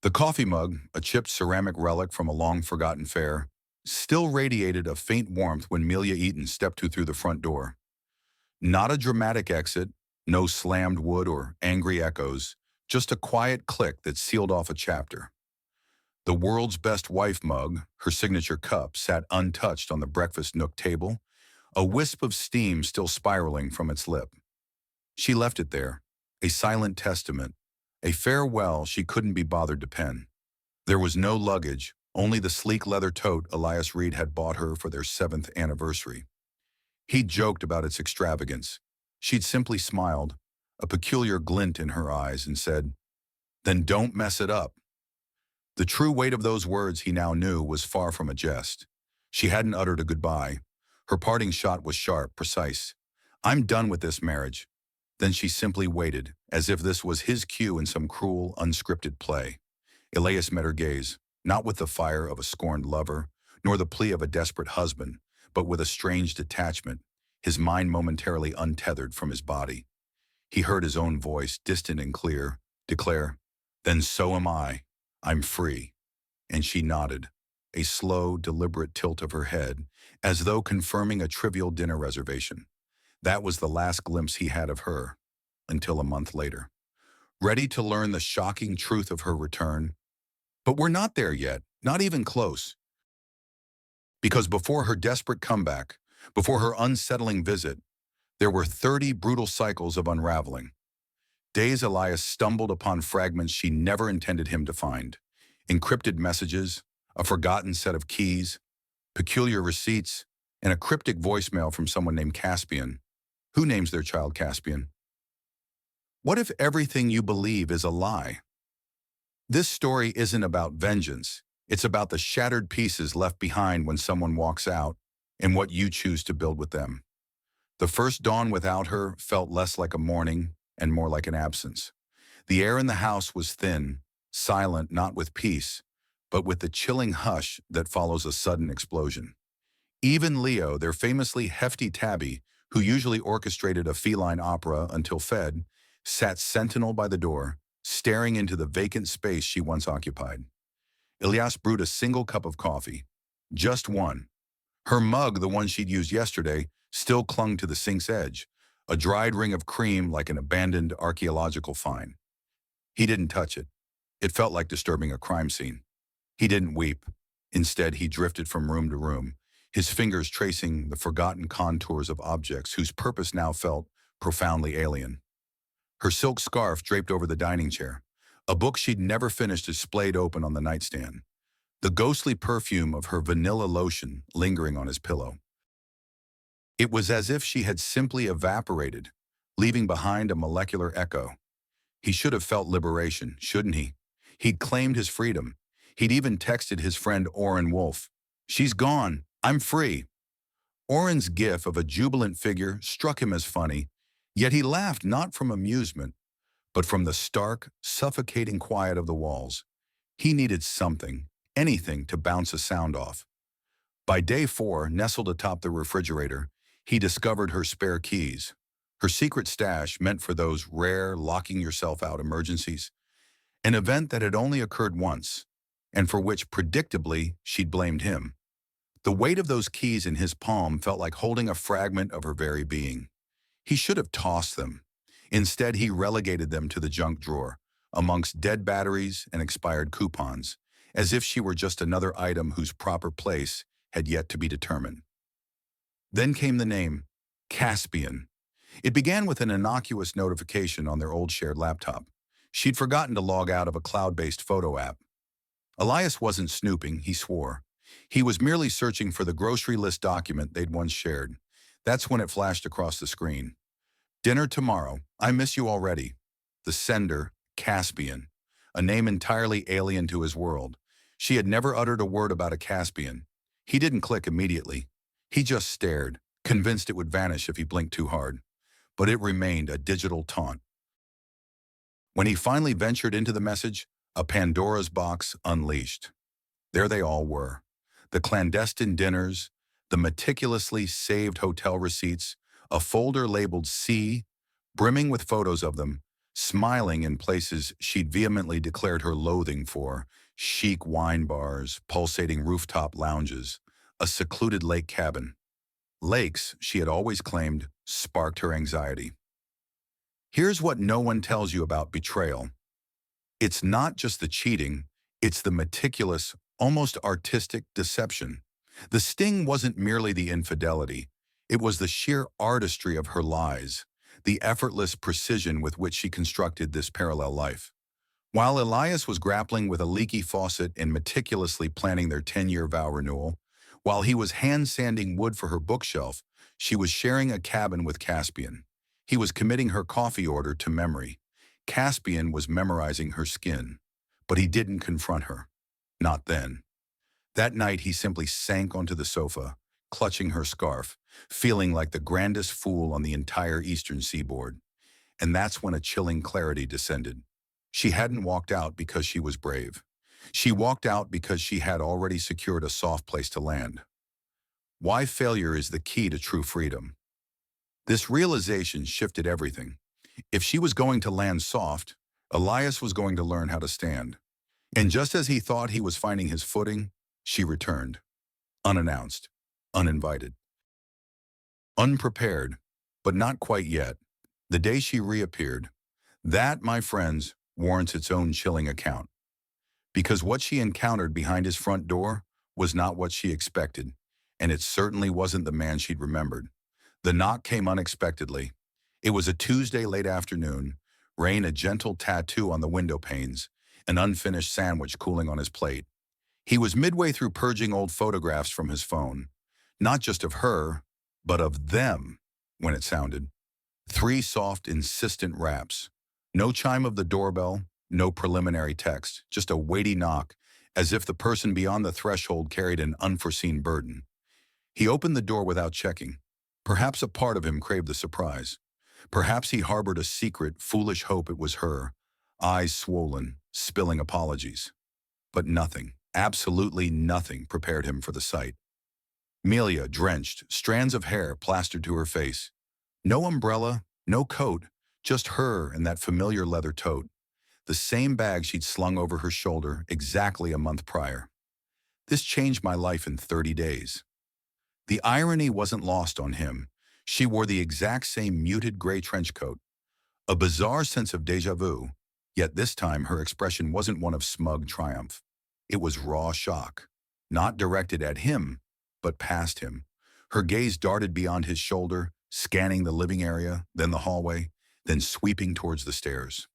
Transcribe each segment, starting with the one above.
The coffee mug, a chipped ceramic relic from a long-forgotten fair, still radiated a faint warmth when Melia Eaton stepped through the front door. Not a dramatic exit, no slammed wood or angry echoes, just a quiet click that sealed off a chapter. The world's best wife mug, her signature cup, sat untouched on the breakfast nook table, a wisp of steam still spiraling from its lip. She left it there, a silent testament, a farewell she couldn't be bothered to pen. There was no luggage, only the sleek leather tote Elias Reed had bought her for their 7th anniversary. He'd joked about its extravagance. She'd simply smiled, a peculiar glint in her eyes, and said, "Then don't mess it up." The true weight of those words, he now knew, was far from a jest. She hadn't uttered a goodbye. Her parting shot was sharp, precise. "I'm done with this marriage." Then she simply waited, as if this was his cue in some cruel, unscripted play. Elias met her gaze, not with the fire of a scorned lover, nor the plea of a desperate husband, but with a strange detachment, his mind momentarily untethered from his body. He heard his own voice, distant and clear, declare, "Then so am I. I'm free." And she nodded, a slow, deliberate tilt of her head, as though confirming a trivial dinner reservation. That was the last glimpse he had of her, until a month later. Ready to learn the shocking truth of her return. But we're not there yet, not even close. Because before her desperate comeback, before her unsettling visit, there were 30 brutal cycles of unraveling. Days Elias stumbled upon fragments she never intended him to find. Encrypted messages, a forgotten set of keys, peculiar receipts, and a cryptic voicemail from someone named Caspian. Who names their child Caspian? What if everything you believe is a lie? This story isn't about vengeance. It's about the shattered pieces left behind when someone walks out and what you choose to build with them. The first dawn without her felt less like a morning and more like an absence. The air in the house was thin, silent not with peace, but with the chilling hush that follows a sudden explosion. Even Leo, their famously hefty tabby, who usually orchestrated a feline opera until fed, sat sentinel by the door, staring into the vacant space she once occupied. Elias brewed a single cup of coffee. Just one. Her mug, the one she'd used yesterday, still clung to the sink's edge, a dried ring of cream like an abandoned archaeological find. He didn't touch it. It felt like disturbing a crime scene. He didn't weep. Instead, he drifted from room to room, his fingers tracing the forgotten contours of objects whose purpose now felt profoundly alien. Her silk scarf draped over the dining chair, a book she'd never finished displayed open on the nightstand, the ghostly perfume of her vanilla lotion lingering on his pillow. It was as if she had simply evaporated, leaving behind a molecular echo. He should have felt liberation, shouldn't he? He'd claimed his freedom. He'd even texted his friend Orrin Wolf. "She's gone. I'm free." Orrin's gif of a jubilant figure struck him as funny, yet he laughed not from amusement, but from the stark, suffocating quiet of the walls. He needed something, anything to bounce a sound off. By day 4, nestled atop the refrigerator, he discovered her spare keys, her secret stash meant for those rare locking-yourself-out emergencies, an event that had only occurred once, and for which, predictably, she'd blamed him. The weight of those keys in his palm felt like holding a fragment of her very being. He should have tossed them. Instead, he relegated them to the junk drawer, amongst dead batteries and expired coupons, as if she were just another item whose proper place had yet to be determined. Then came the name, Caspian. It began with an innocuous notification on their old shared laptop. She'd forgotten to log out of a cloud-based photo app. Elias wasn't snooping, he swore. He was merely searching for the grocery list document they'd once shared. That's when it flashed across the screen. "Dinner tomorrow. I miss you already." The sender, Caspian, a name entirely alien to his world. She had never uttered a word about a Caspian. He didn't click immediately. He just stared, convinced it would vanish if he blinked too hard. But it remained a digital taunt. When he finally ventured into the message, a Pandora's box unleashed. There they all were. The clandestine dinners, the meticulously saved hotel receipts, a folder labeled C, brimming with photos of them, smiling in places she'd vehemently declared her loathing for, chic wine bars, pulsating rooftop lounges, a secluded lake cabin. Lakes, she had always claimed, sparked her anxiety. Here's what no one tells you about betrayal. It's not just the cheating, it's the meticulous, almost artistic deception. The sting wasn't merely the infidelity, it was the sheer artistry of her lies, the effortless precision with which she constructed this parallel life. While Elias was grappling with a leaky faucet and meticulously planning their 10-year vow renewal, while he was hand-sanding wood for her bookshelf, she was sharing a cabin with Caspian. He was committing her coffee order to memory. Caspian was memorizing her skin, but he didn't confront her. Not then. That night, he simply sank onto the sofa, clutching her scarf, feeling like the grandest fool on the entire eastern seaboard. And that's when a chilling clarity descended. She hadn't walked out because she was brave. She walked out because she had already secured a soft place to land. Why failure is the key to true freedom. This realization shifted everything. If she was going to land soft, Elias was going to learn how to stand. And just as he thought he was finding his footing, she returned. Unannounced, uninvited, unprepared, but not quite yet. The day she reappeared, that, my friends, warrants its own chilling account. Because what she encountered behind his front door was not what she expected, and it certainly wasn't the man she'd remembered. The knock came unexpectedly. It was a Tuesday late afternoon, rain a gentle tattoo on the window panes, an unfinished sandwich cooling on his plate. He was midway through purging old photographs from his phone, not just of her, but of them, when it sounded. 3 soft, insistent raps. No chime of the doorbell, no preliminary text, just a weighty knock, as if the person beyond the threshold carried an unforeseen burden. He opened the door without checking. Perhaps a part of him craved the surprise. Perhaps he harbored a secret, foolish hope it was her, eyes swollen, spilling apologies. But nothing, absolutely nothing, prepared him for the sight. Melia, drenched, strands of hair plastered to her face. No umbrella, no coat, just her and that familiar leather tote. The same bag she'd slung over her shoulder exactly a month prior. This changed my life in 30 days. The irony wasn't lost on him. She wore the exact same muted gray trench coat. A bizarre sense of déjà vu, yet this time her expression wasn't one of smug triumph. It was raw shock, not directed at him, but past him. Her gaze darted beyond his shoulder, scanning the living area, then the hallway, then sweeping towards the stairs.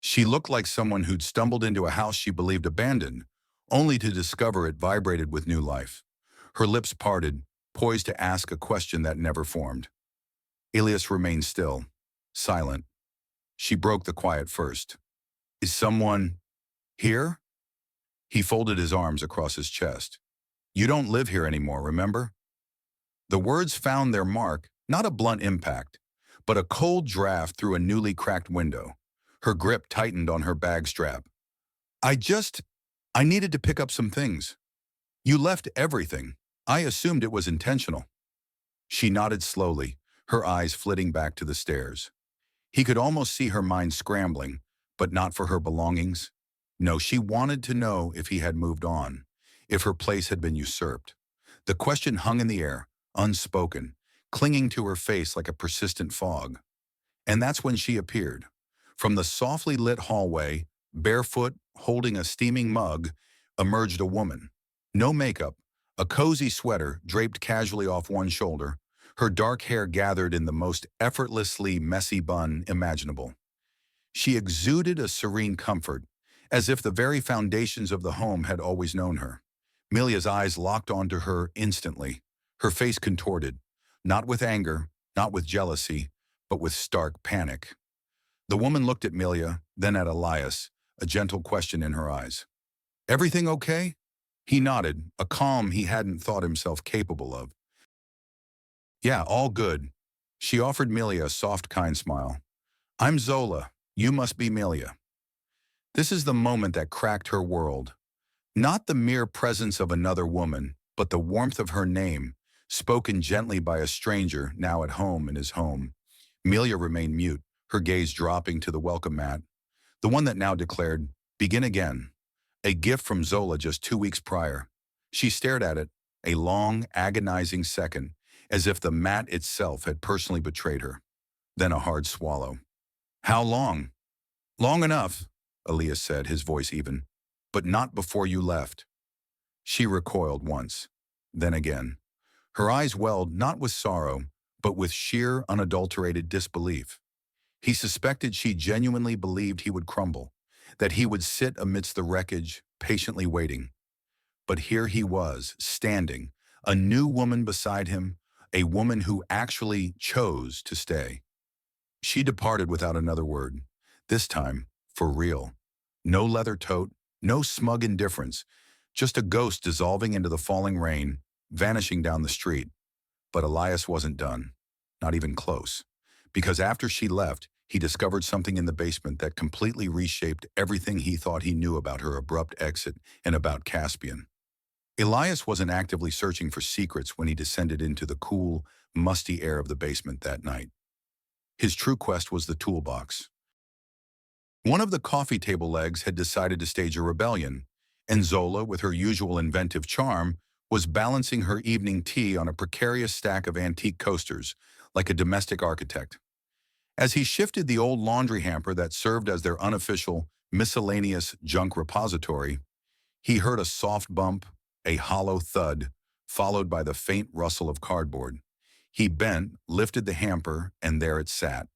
She looked like someone who'd stumbled into a house she believed abandoned, only to discover it vibrated with new life. Her lips parted, poised to ask a question that never formed. Elias remained still, silent. She broke the quiet first. "Is someone here?" He folded his arms across his chest. "You don't live here anymore, remember?" The words found their mark, not a blunt impact, but a cold draft through a newly cracked window. Her grip tightened on her bag strap. I needed to pick up some things. You left everything. I assumed it was intentional." She nodded slowly, her eyes flitting back to the stairs. He could almost see her mind scrambling, but not for her belongings. No, she wanted to know if he had moved on, if her place had been usurped. The question hung in the air, unspoken, clinging to her face like a persistent fog. And that's when she appeared. From the softly lit hallway, barefoot, holding a steaming mug, emerged a woman. No makeup, a cozy sweater draped casually off one shoulder, her dark hair gathered in the most effortlessly messy bun imaginable. She exuded a serene comfort, as if the very foundations of the home had always known her. Milia's eyes locked onto her instantly, her face contorted, not with anger, not with jealousy, but with stark panic. The woman looked at Milia, then at Elias, a gentle question in her eyes. "Everything okay?" He nodded, a calm he hadn't thought himself capable of. "Yeah, all good." She offered Milia a soft, kind smile. "I'm Zola. You must be Milia." This is the moment that cracked her world. Not the mere presence of another woman, but the warmth of her name, spoken gently by a stranger now at home in his home. Milia remained mute, her gaze dropping to the welcome mat, the one that now declared, "Begin again," a gift from Zola just 2 weeks prior. She stared at it, a long, agonizing second, as if the mat itself had personally betrayed her. Then a hard swallow. "How long?" "Long enough," Elias said, his voice even. "But not before you left." She recoiled once, then again. Her eyes welled not with sorrow, but with sheer, unadulterated disbelief. He suspected she genuinely believed he would crumble, that he would sit amidst the wreckage, patiently waiting. But here he was, standing, a new woman beside him, a woman who actually chose to stay. She departed without another word, this time for real. No leather tote, no smug indifference, just a ghost dissolving into the falling rain, vanishing down the street. But Elias wasn't done, not even close. Because after she left, he discovered something in the basement that completely reshaped everything he thought he knew about her abrupt exit and about Caspian. Elias wasn't actively searching for secrets when he descended into the cool, musty air of the basement that night. His true quest was the toolbox. One of the coffee table legs had decided to stage a rebellion, and Zola, with her usual inventive charm, was balancing her evening tea on a precarious stack of antique coasters, like a domestic architect. As he shifted the old laundry hamper that served as their unofficial, miscellaneous junk repository, he heard a soft bump, a hollow thud, followed by the faint rustle of cardboard. He bent, lifted the hamper, and there it sat,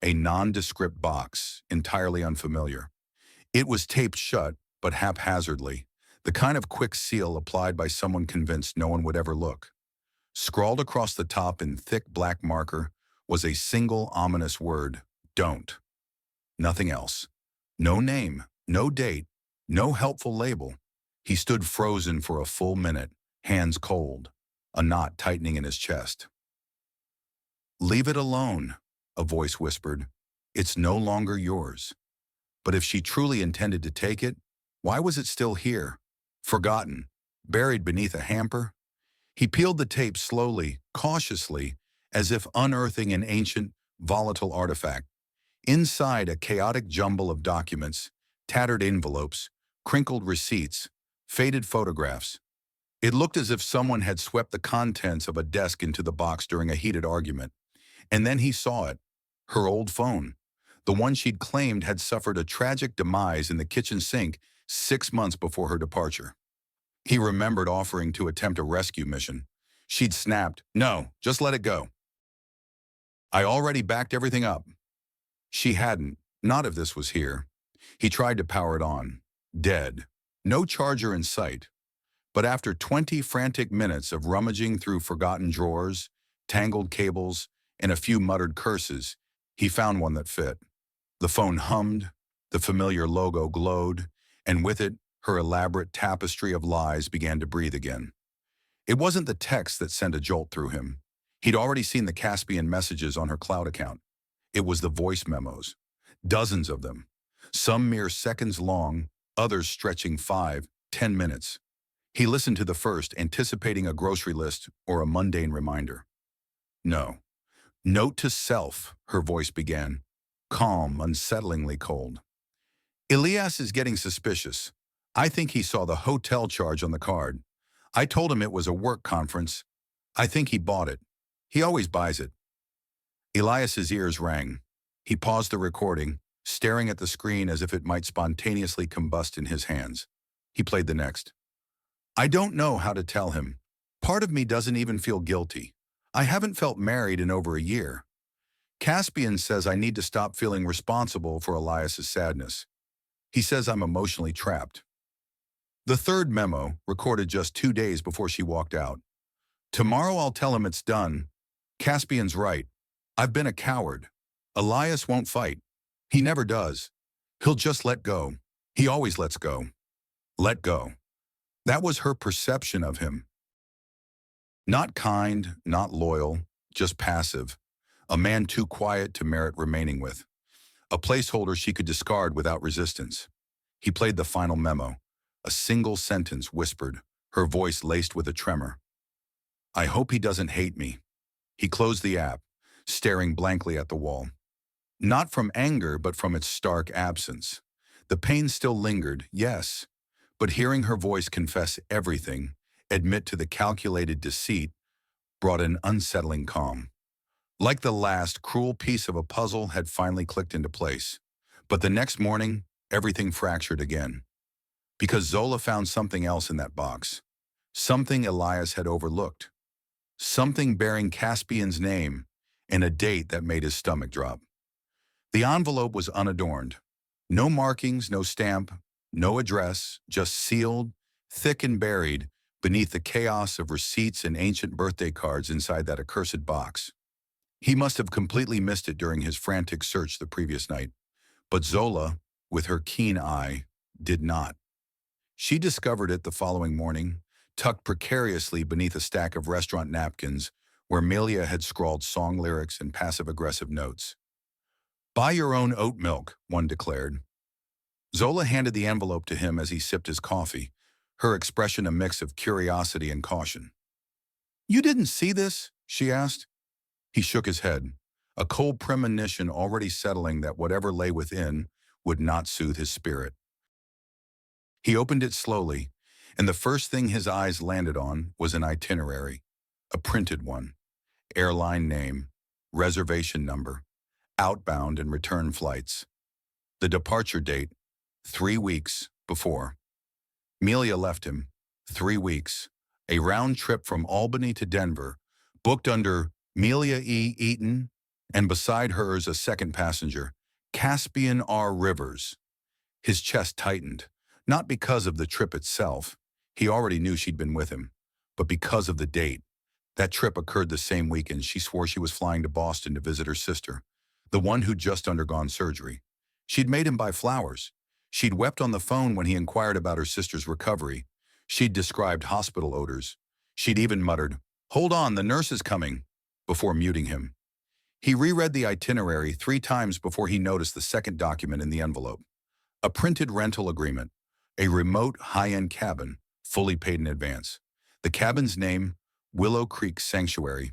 a nondescript box, entirely unfamiliar. It was taped shut, but haphazardly, the kind of quick seal applied by someone convinced no one would ever look. Scrawled across the top in thick black marker was a single ominous word, "Don't." Nothing else. No name, no date, no helpful label. He stood frozen for a full minute, hands cold, a knot tightening in his chest. "Leave it alone," a voice whispered. "It's no longer yours." But if she truly intended to take it, why was it still here? Forgotten, buried beneath a hamper? He peeled the tape slowly, cautiously, as if unearthing an ancient, volatile artifact. Inside, a chaotic jumble of documents, tattered envelopes, crinkled receipts, faded photographs. It looked as if someone had swept the contents of a desk into the box during a heated argument. And then he saw it, her old phone, the one she'd claimed had suffered a tragic demise in the kitchen sink 6 months before her departure. He remembered offering to attempt a rescue mission. She'd snapped, "No, just let it go. I already backed everything up." She hadn't, not if this was here. He tried to power it on. Dead. No charger in sight. But after 20 frantic minutes of rummaging through forgotten drawers, tangled cables, and a few muttered curses, he found one that fit. The phone hummed, the familiar logo glowed, and with it, her elaborate tapestry of lies began to breathe again. It wasn't the text that sent a jolt through him. He'd already seen the Caspian messages on her cloud account. It was the voice memos. Dozens of them. Some mere seconds long, others stretching 5, 10 minutes. He listened to the first, anticipating a grocery list or a mundane reminder. No. "Note to self," her voice began, calm, unsettlingly cold. "Elias is getting suspicious. I think he saw the hotel charge on the card. I told him it was a work conference. I think he bought it. He always buys it." Elias's ears rang. He paused the recording, staring at the screen as if it might spontaneously combust in his hands. He played the next. "I don't know how to tell him. Part of me doesn't even feel guilty. I haven't felt married in over a year. Caspian says I need to stop feeling responsible for Elias's sadness. He says I'm emotionally trapped." The third memo, recorded just 2 days before she walked out. "Tomorrow I'll tell him it's done. Caspian's right. I've been a coward. Elias won't fight. He never does. He'll just let go. He always lets go. Let go." That was her perception of him. Not kind, not loyal, just passive. A man too quiet to merit remaining with. A placeholder she could discard without resistance. He played the final memo. A single sentence whispered, her voice laced with a tremor. "I hope he doesn't hate me." He closed the app, staring blankly at the wall. Not from anger, but from its stark absence. The pain still lingered, yes, but hearing her voice confess everything, admit to the calculated deceit, brought an unsettling calm. Like the last cruel piece of a puzzle had finally clicked into place. But the next morning, everything fractured again. Because Zola found something else in that box. Something Elias had overlooked. Something bearing Caspian's name and a date that made his stomach drop. The envelope was unadorned. No markings, no stamp, no address, just sealed, thick and buried beneath the chaos of receipts and ancient birthday cards inside that accursed box. He must have completely missed it during his frantic search the previous night. But Zola, with her keen eye, did not. She discovered it the following morning, tucked precariously beneath a stack of restaurant napkins where Melia had scrawled song lyrics and passive-aggressive notes. "Buy your own oat milk," one declared. Zola handed the envelope to him as he sipped his coffee, her expression a mix of curiosity and caution. "You didn't see this?" she asked. He shook his head, a cold premonition already settling that whatever lay within would not soothe his spirit. He opened it slowly, and the first thing his eyes landed on was an itinerary, a printed one, airline name, reservation number, outbound and return flights. The departure date, 3 weeks before. Melia left him, 3 weeks, a round trip from Albany to Denver, booked under Melia E. Eaton, and beside hers a second passenger, Caspian R. Rivers. His chest tightened, not because of the trip itself, he already knew she'd been with him, but because of the date. That trip occurred the same weekend she swore she was flying to Boston to visit her sister, the one who'd just undergone surgery. She'd made him buy flowers. She'd wept on the phone when he inquired about her sister's recovery. She'd described hospital odors. She'd even muttered, "Hold on, the nurse is coming," before muting him. He reread the itinerary 3 times before he noticed the second document in the envelope. A printed rental agreement, a remote high-end cabin, fully paid in advance. The cabin's name, Willow Creek Sanctuary.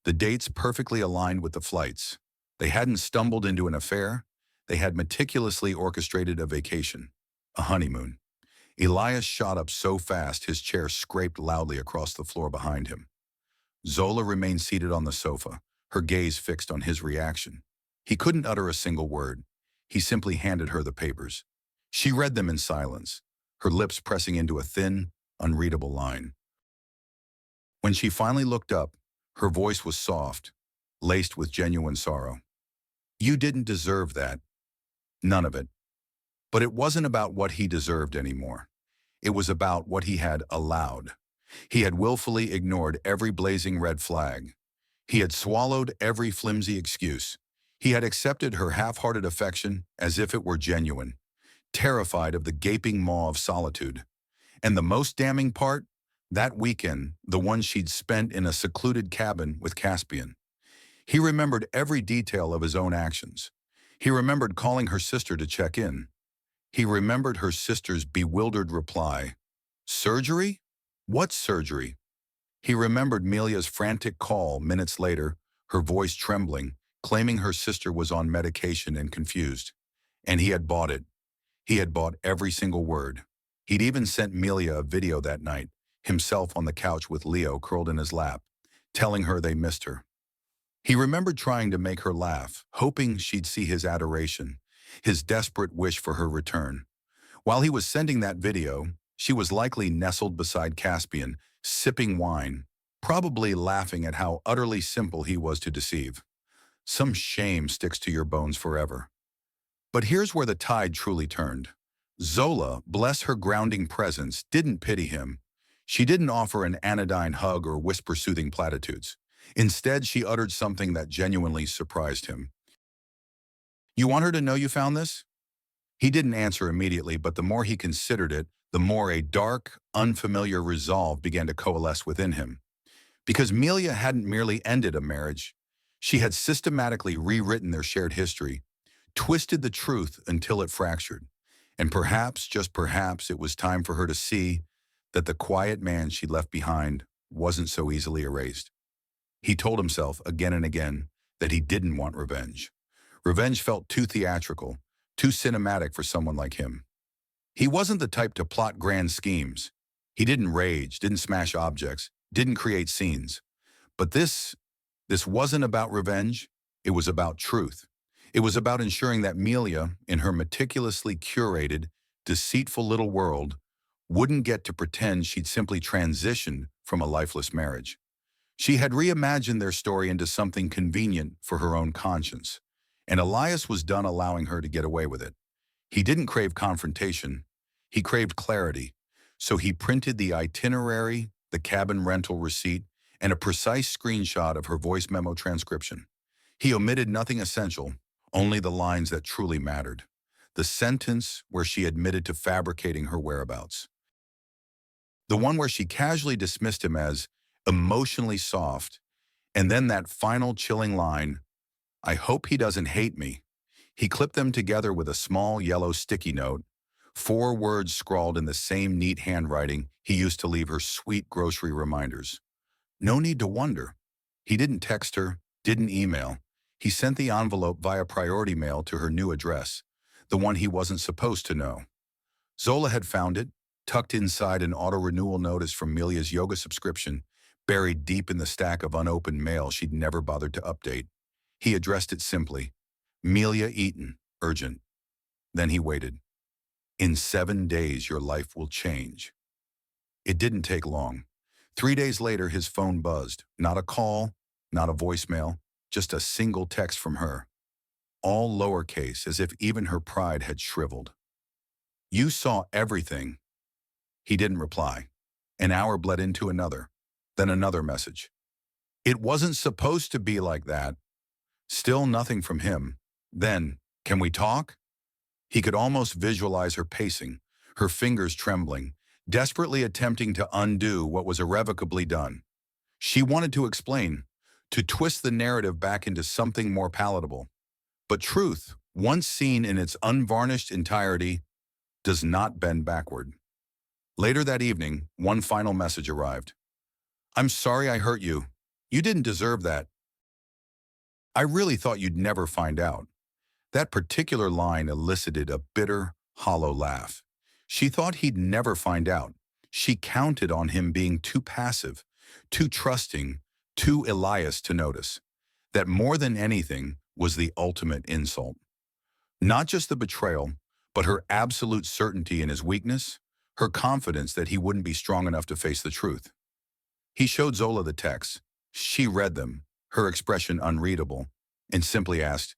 The dates perfectly aligned with the flights. They hadn't stumbled into an affair. They had meticulously orchestrated a vacation, a honeymoon. Elias shot up so fast his chair scraped loudly across the floor behind him. Zola remained seated on the sofa, her gaze fixed on his reaction. He couldn't utter a single word. He simply handed her the papers. She read them in silence, her lips pressing into a thin, unreadable line. When she finally looked up, her voice was soft, laced with genuine sorrow. "You didn't deserve that. None of it." But it wasn't about what he deserved anymore. It was about what he had allowed. He had willfully ignored every blazing red flag. He had swallowed every flimsy excuse. He had accepted her half-hearted affection as if it were genuine, terrified of the gaping maw of solitude. And the most damning part? That weekend, the one she'd spent in a secluded cabin with Caspian. He remembered every detail of his own actions. He remembered calling her sister to check in. He remembered her sister's bewildered reply. "Surgery? What surgery?" He remembered Melia's frantic call minutes later, her voice trembling, claiming her sister was on medication and confused. And he had bought it. He had bought every single word. He'd even sent Melia a video that night, himself on the couch with Leo curled in his lap, telling her they missed her. He remembered trying to make her laugh, hoping she'd see his adoration, his desperate wish for her return. While he was sending that video, she was likely nestled beside Caspian, sipping wine, probably laughing at how utterly simple he was to deceive. Some shame sticks to your bones forever. But here's where the tide truly turned. Zola, bless her grounding presence, didn't pity him. She didn't offer an anodyne hug or whisper soothing platitudes. Instead, she uttered something that genuinely surprised him. "You want her to know you found this?" He didn't answer immediately, but the more he considered it, the more a dark, unfamiliar resolve began to coalesce within him. Because Melia hadn't merely ended a marriage, she had systematically rewritten their shared history, twisted the truth until it fractured. And perhaps, just perhaps, it was time for her to see that the quiet man she'd left behind wasn't so easily erased. He told himself again and again that he didn't want revenge. Revenge felt too theatrical, too cinematic for someone like him. He wasn't the type to plot grand schemes. He didn't rage, didn't smash objects, didn't create scenes. But this wasn't about revenge. It was about truth. It was about ensuring that Melia, in her meticulously curated, deceitful little world, wouldn't get to pretend she'd simply transitioned from a lifeless marriage. She had reimagined their story into something convenient for her own conscience, and Elias was done allowing her to get away with it. He didn't crave confrontation. He craved clarity. So he printed the itinerary, the cabin rental receipt, and a precise screenshot of her voice memo transcription. He omitted nothing essential, only the lines that truly mattered. The sentence where she admitted to fabricating her whereabouts. The one where she casually dismissed him as emotionally soft, and then that final chilling line, "I hope he doesn't hate me." He clipped them together with a small yellow sticky note, 4 words scrawled in the same neat handwriting he used to leave her sweet grocery reminders. No need to wonder. He didn't text her, didn't email. He sent the envelope via priority mail to her new address, the one he wasn't supposed to know. Zola had found it, tucked inside an auto-renewal notice from Melia's yoga subscription, buried deep in the stack of unopened mail she'd never bothered to update. He addressed it simply, "Melia Eaton, urgent." Then he waited. "In 7 days, your life will change." It didn't take long. 3 days later, his phone buzzed. Not a call, not a voicemail, just a single text from her. All lowercase, as if even her pride had shriveled. "You saw everything." He didn't reply. An hour bled into another, then another message. "It wasn't supposed to be like that." Still nothing from him. Then, "Can we talk?" He could almost visualize her pacing, her fingers trembling, desperately attempting to undo what was irrevocably done. She wanted to explain, to twist the narrative back into something more palatable. But truth, once seen in its unvarnished entirety, does not bend backward. Later that evening, one final message arrived. "I'm sorry I hurt you. You didn't deserve that. I really thought you'd never find out." That particular line elicited a bitter, hollow laugh. She thought he'd never find out. She counted on him being too passive, too trusting, too Elias to notice. That more than anything was the ultimate insult. Not just the betrayal, but her absolute certainty in his weakness, her confidence that he wouldn't be strong enough to face the truth. He showed Zola the texts. She read them, her expression unreadable, and simply asked,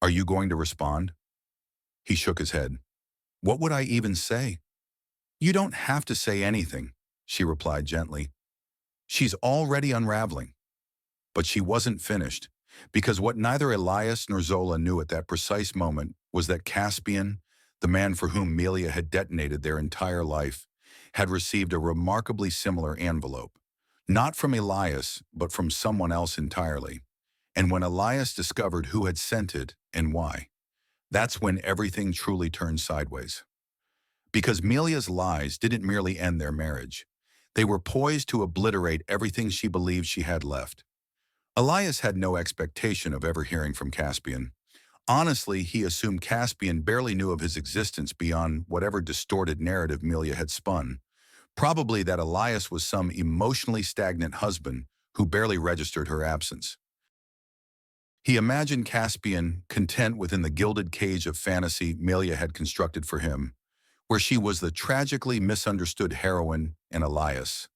"Are you going to respond?" He shook his head. "What would I even say?" "You don't have to say anything," she replied gently. "She's already unraveling." But she wasn't finished, because what neither Elias nor Zola knew at that precise moment was that Caspian, the man for whom Melia had detonated their entire life, had received a remarkably similar envelope. Not from Elias, but from someone else entirely. And when Elias discovered who had sent it and why, that's when everything truly turned sideways. Because Melia's lies didn't merely end their marriage. They were poised to obliterate everything she believed she had left. Elias had no expectation of ever hearing from Caspian. Honestly, he assumed Caspian barely knew of his existence beyond whatever distorted narrative Melia had spun. Probably that Elias was some emotionally stagnant husband who barely registered her absence. He imagined Caspian content within the gilded cage of fantasy Melia had constructed for him, where she was the tragically misunderstood heroine and Elias,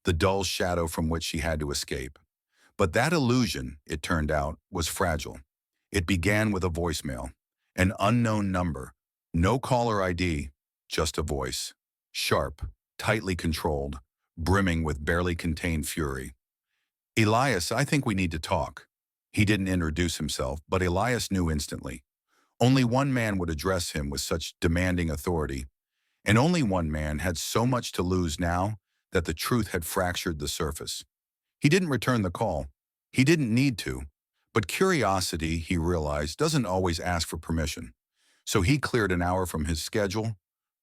the dull shadow from which she had to escape. But that illusion, it turned out, was fragile. It began with a voicemail, an unknown number, no caller ID, just a voice, sharp, tightly controlled, brimming with barely contained fury. "Elias, I think we need to talk." He didn't introduce himself, but Elias knew instantly. Only one man would address him with such demanding authority, and only one man had so much to lose now that the truth had fractured the surface. He didn't return the call. He didn't need to. But curiosity, he realized, doesn't always ask for permission. So he cleared an hour from his schedule,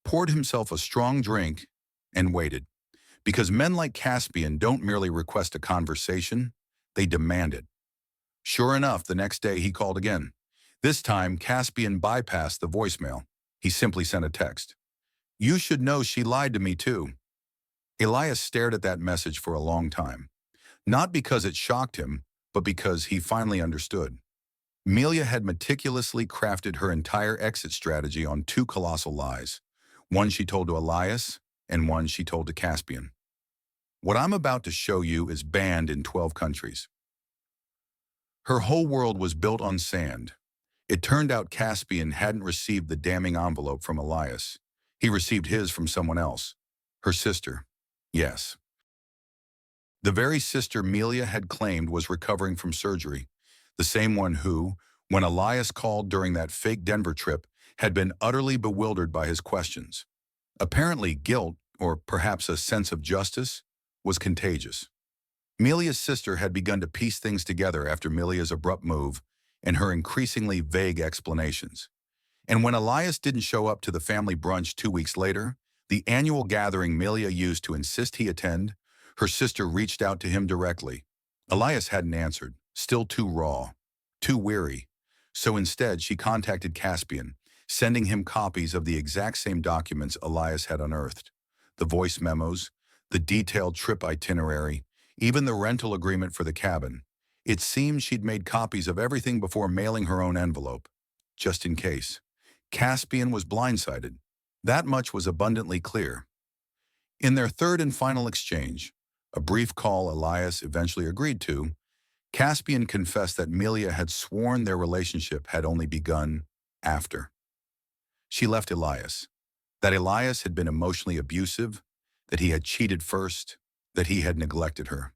poured himself a strong drink, and waited. Because men like Caspian don't merely request a conversation, they demand it. Sure enough, the next day he called again. This time, Caspian bypassed the voicemail. He simply sent a text. "You should know she lied to me too." Elias stared at that message for a long time. Not because it shocked him, but because he finally understood. Amelia had meticulously crafted her entire exit strategy on two colossal lies. One she told to Elias, and one she told to Caspian. What I'm about to show you is banned in 12 countries. Her whole world was built on sand. It turned out Caspian hadn't received the damning envelope from Elias. He received his from someone else. Her sister. Yes. The very sister Amelia had claimed was recovering from surgery. The same one who, when Elias called during that fake Denver trip, had been utterly bewildered by his questions. Apparently guilt, or perhaps a sense of justice, was contagious. Amelia's sister had begun to piece things together after Amelia's abrupt move and her increasingly vague explanations. And when Elias didn't show up to the family brunch 2 weeks later, the annual gathering Amelia used to insist he attend, her sister reached out to him directly. Elias hadn't answered, still too raw, too weary. So instead, she contacted Caspian, sending him copies of the exact same documents Elias had unearthed. The voice memos, the detailed trip itinerary, even the rental agreement for the cabin. It seemed she'd made copies of everything before mailing her own envelope, just in case. Caspian was blindsided. That much was abundantly clear. In their third and final exchange, a brief call Elias eventually agreed to, Caspian confessed that Amelia had sworn their relationship had only begun after. She left Elias, that Elias had been emotionally abusive, that he had cheated first, that he had neglected her.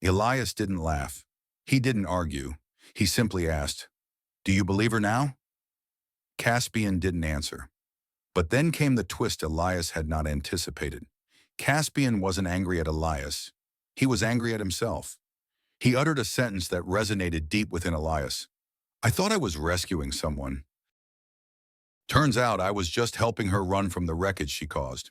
Elias didn't laugh. He didn't argue. He simply asked, "Do you believe her now?" Caspian didn't answer. But then came the twist Elias had not anticipated. Caspian wasn't angry at Elias. He was angry at himself. He uttered a sentence that resonated deep within Elias. "I thought I was rescuing someone. Turns out I was just helping her run from the wreckage she caused."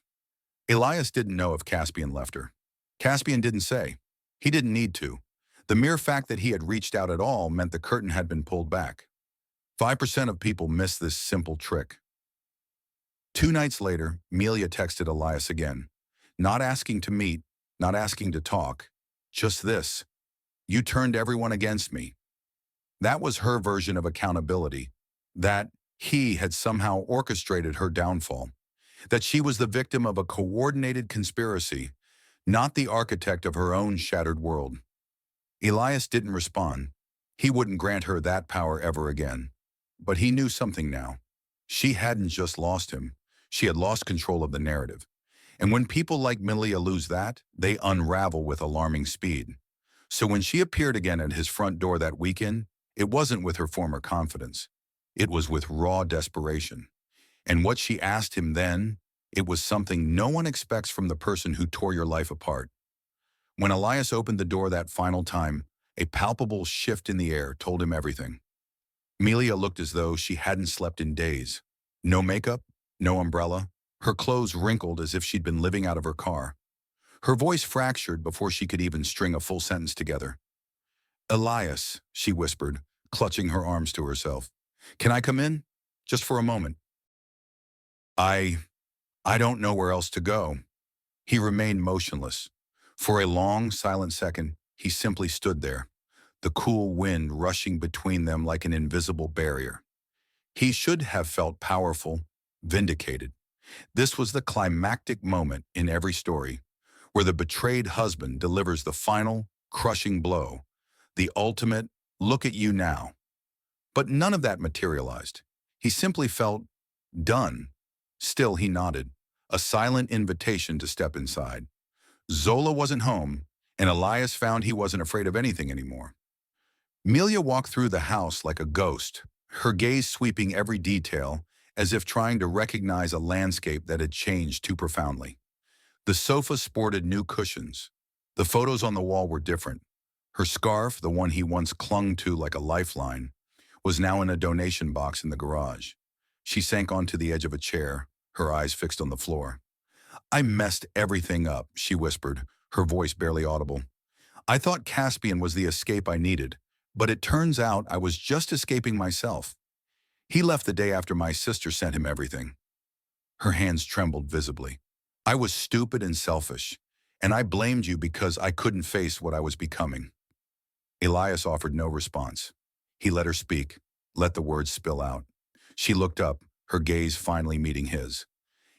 Elias didn't know if Caspian left her. Caspian didn't say. He didn't need to. The mere fact that he had reached out at all meant the curtain had been pulled back. 5% of people miss this simple trick. 2 nights later, Amelia texted Elias again. Not asking to meet, not asking to talk. Just this. "You turned everyone against me." That was her version of accountability. That he had somehow orchestrated her downfall. That she was the victim of a coordinated conspiracy, not the architect of her own shattered world. Elias didn't respond. He wouldn't grant her that power ever again. But he knew something now. She hadn't just lost him. She had lost control of the narrative. And when people like Amelia lose that, they unravel with alarming speed. So when she appeared again at his front door that weekend, it wasn't with her former confidence. It was with raw desperation. And what she asked him then, it was something no one expects from the person who tore your life apart. When Elias opened the door that final time, a palpable shift in the air told him everything. Amelia looked as though she hadn't slept in days. No makeup, no umbrella, her clothes wrinkled as if she'd been living out of her car. Her voice fractured before she could even string a full sentence together. "Elias," she whispered, clutching her arms to herself. "Can I come in? Just for a moment." I don't know where else to go." He remained motionless. For a long, silent second, he simply stood there, the cool wind rushing between them like an invisible barrier. He should have felt powerful, vindicated. This was the climactic moment in every story, where the betrayed husband delivers the final, crushing blow, the ultimate, "look at you now." But none of that materialized. He simply felt done. Still, he nodded, a silent invitation to step inside. Zola wasn't home, and Elias found he wasn't afraid of anything anymore. Amelia walked through the house like a ghost, her gaze sweeping every detail, as if trying to recognize a landscape that had changed too profoundly. The sofa sported new cushions. The photos on the wall were different. Her scarf, the one he once clung to like a lifeline, was now in a donation box in the garage. She sank onto the edge of a chair, her eyes fixed on the floor. "I messed everything up," she whispered, her voice barely audible. "I thought Caspian was the escape I needed, but it turns out I was just escaping myself." He left the day after my sister sent him everything. Her hands trembled visibly. I was stupid and selfish, and I blamed you because I couldn't face what I was becoming. Elias offered no response. He let her speak, let the words spill out. She looked up, her gaze finally meeting his.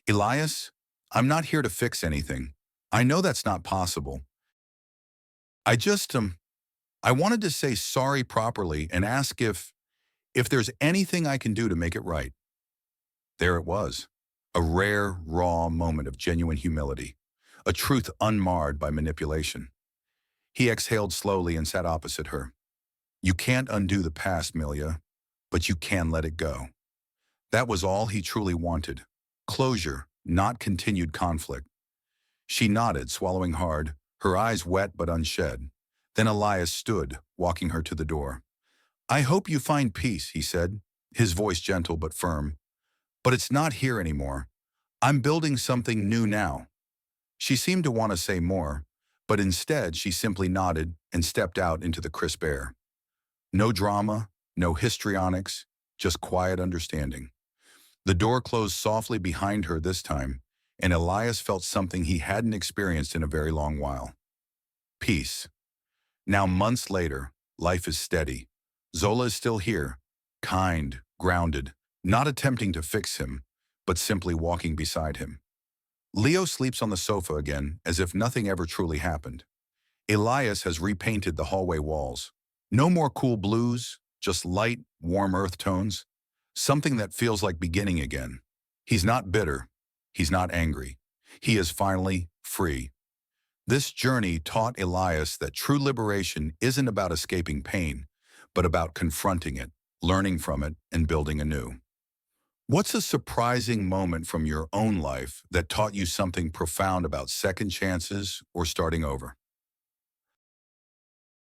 Elias, I'm not here to fix anything. I know that's not possible. I just, I wanted to say sorry properly and ask if there's anything I can do to make it right. There it was. A rare, raw moment of genuine humility. A truth unmarred by manipulation. He exhaled slowly and sat opposite her. You can't undo the past, Milia, but you can let it go. That was all he truly wanted. Closure, not continued conflict. She nodded, swallowing hard, her eyes wet but unshed. Then Elias stood, walking her to the door. I hope you find peace, he said, his voice gentle but firm. But it's not here anymore. I'm building something new now. She seemed to want to say more, but instead she simply nodded and stepped out into the crisp air. No drama, no histrionics, just quiet understanding. The door closed softly behind her this time, and Elias felt something he hadn't experienced in a very long while. Peace. Now months later, life is steady. Zola is still here, kind, grounded, not attempting to fix him, but simply walking beside him. Leo sleeps on the sofa again, as if nothing ever truly happened. Elias has repainted the hallway walls. No more cool blues, just light, warm earth tones. Something that feels like beginning again. He's not bitter. He's not angry. He is finally free. This journey taught Elias that true liberation isn't about escaping pain, but about confronting it, learning from it, and building anew. What's a surprising moment from your own life that taught you something profound about second chances or starting over?